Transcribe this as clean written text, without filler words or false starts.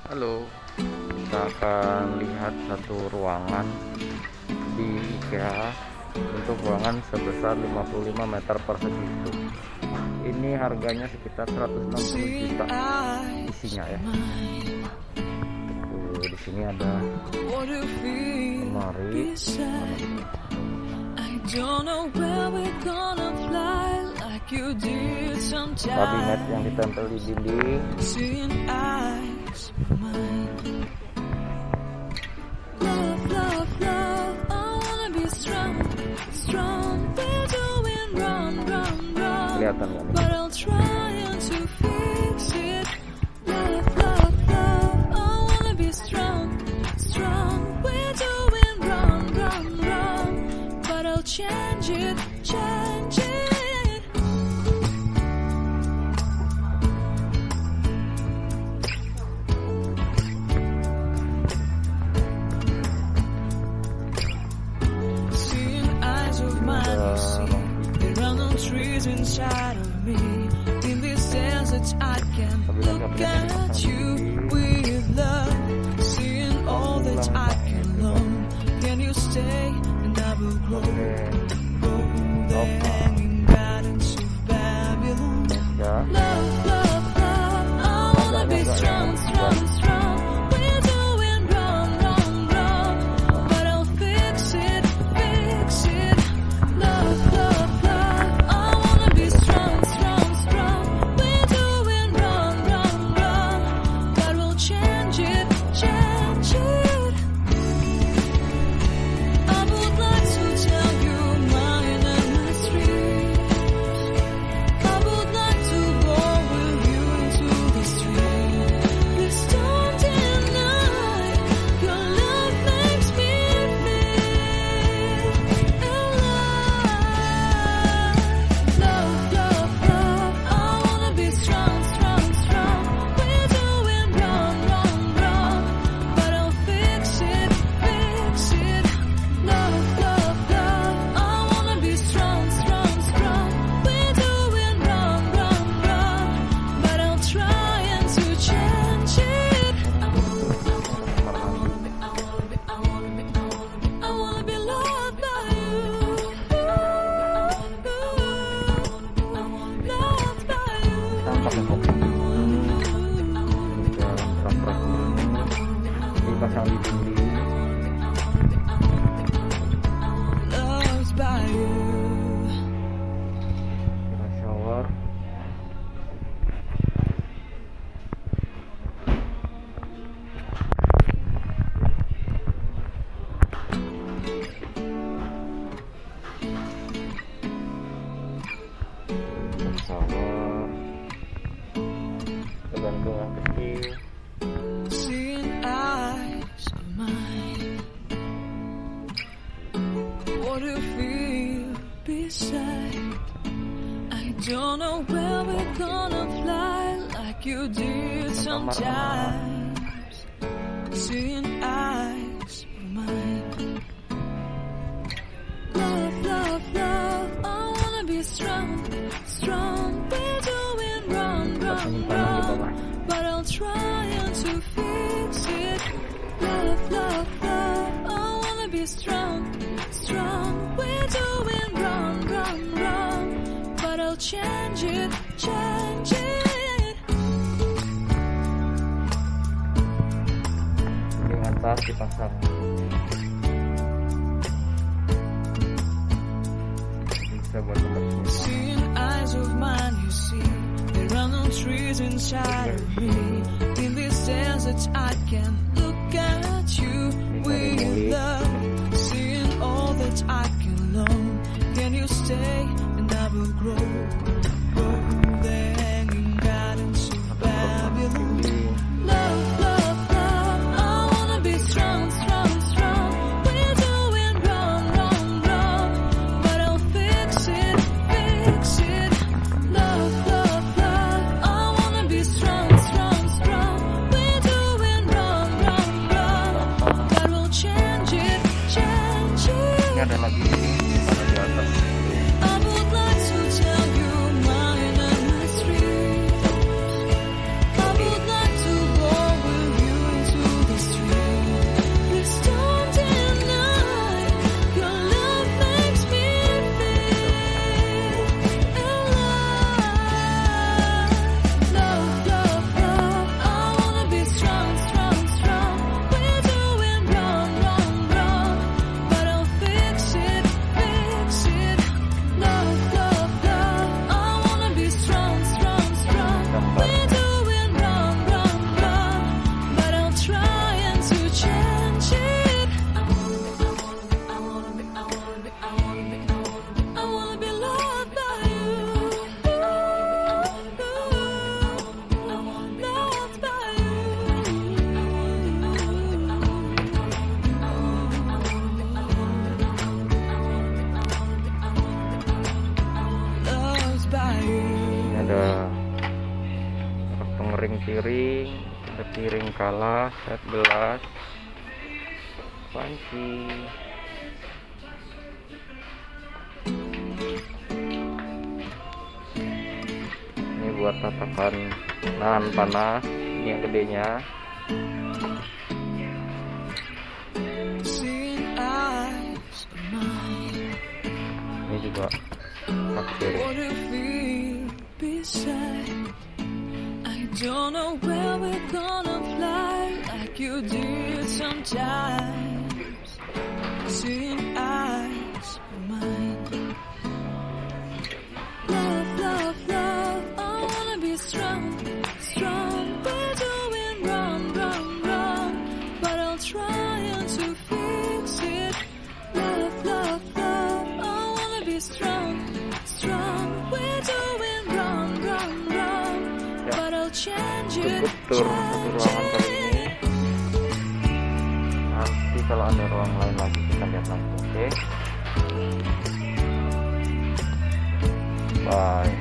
Halo, kita akan lihat satu ruangan di IKEA untuk ruangan sebesar 55 meter persegi itu. Ini harganya sekitar 160 juta isinya ya. Di sini ada lemari, kabinet yang ditempel di dinding, kelihatan nggak nih? Change it. Seeing eyes of mine, you see, there are no trees inside of me. In this desert, I can look at you with love. Seeing all that I can learn. Can you stay? And I will grow there in gardens of Babylon. Love, I wanna be strong. We're doing wrong, but I'll fix it. Love, I wanna be strong. We're doing wrong, but we'll change it. I would like to tell you my mysteries. I would like to go with you into the street. Please don't deny your love makes me feel alive. Love, I wanna be strong. We're doing wrong, but I'll fix it. Love, I wanna be strong. We're doing wrong, but I'll try and to change it. I wanna be loved by you. Loved by you. Pakai kopi dan rak-rak dipasang di dinding. Loved by you. Kita shower. Kegantungan kecil. Seeing eyes of mine. What do you feel beside? I don't know where we're gonna fly like you did sometimes. Seeing eyes of mine. Love, I wanna be strong. We're doing wrong, but I'll try and to fix it. Love, I wanna be strong. We're doing wrong, but I'll change it. Dengan tas dipasang. Bisa buat tempat sini. Seeing eyes of mine, you see, there are no trees inside of me. In this desert, I can look at you with love. Seeing all that I can learn. Can you stay? And I will grow there in gardens of Babylon. Love, I wanna be strong. We're doing wrong, but I'll fix it. Love, I wanna be strong. We're doing wrong, but we'll change it. Ini ada lagi di atas. I would like to tell you ada piring kalah, set gelas, panci. Ini buat tatakan nahan panas, ini yang gedenya. Ini juga kasir. Don't know where we're gonna fly like you did sometimes. Seeing eyes of mine. Love, love, love, I wanna be strong, strong. We're doing wrong, wrong, wrong, but I'll try to fix it. Love, love, love, I wanna be strong, strong. We're doing wrong, wrong, wrong, but I'll change it. Cukup tur satu ruangan kali ini. Nanti kalau ada ruang lain lagi kita lihat langsung. Oke. Bye.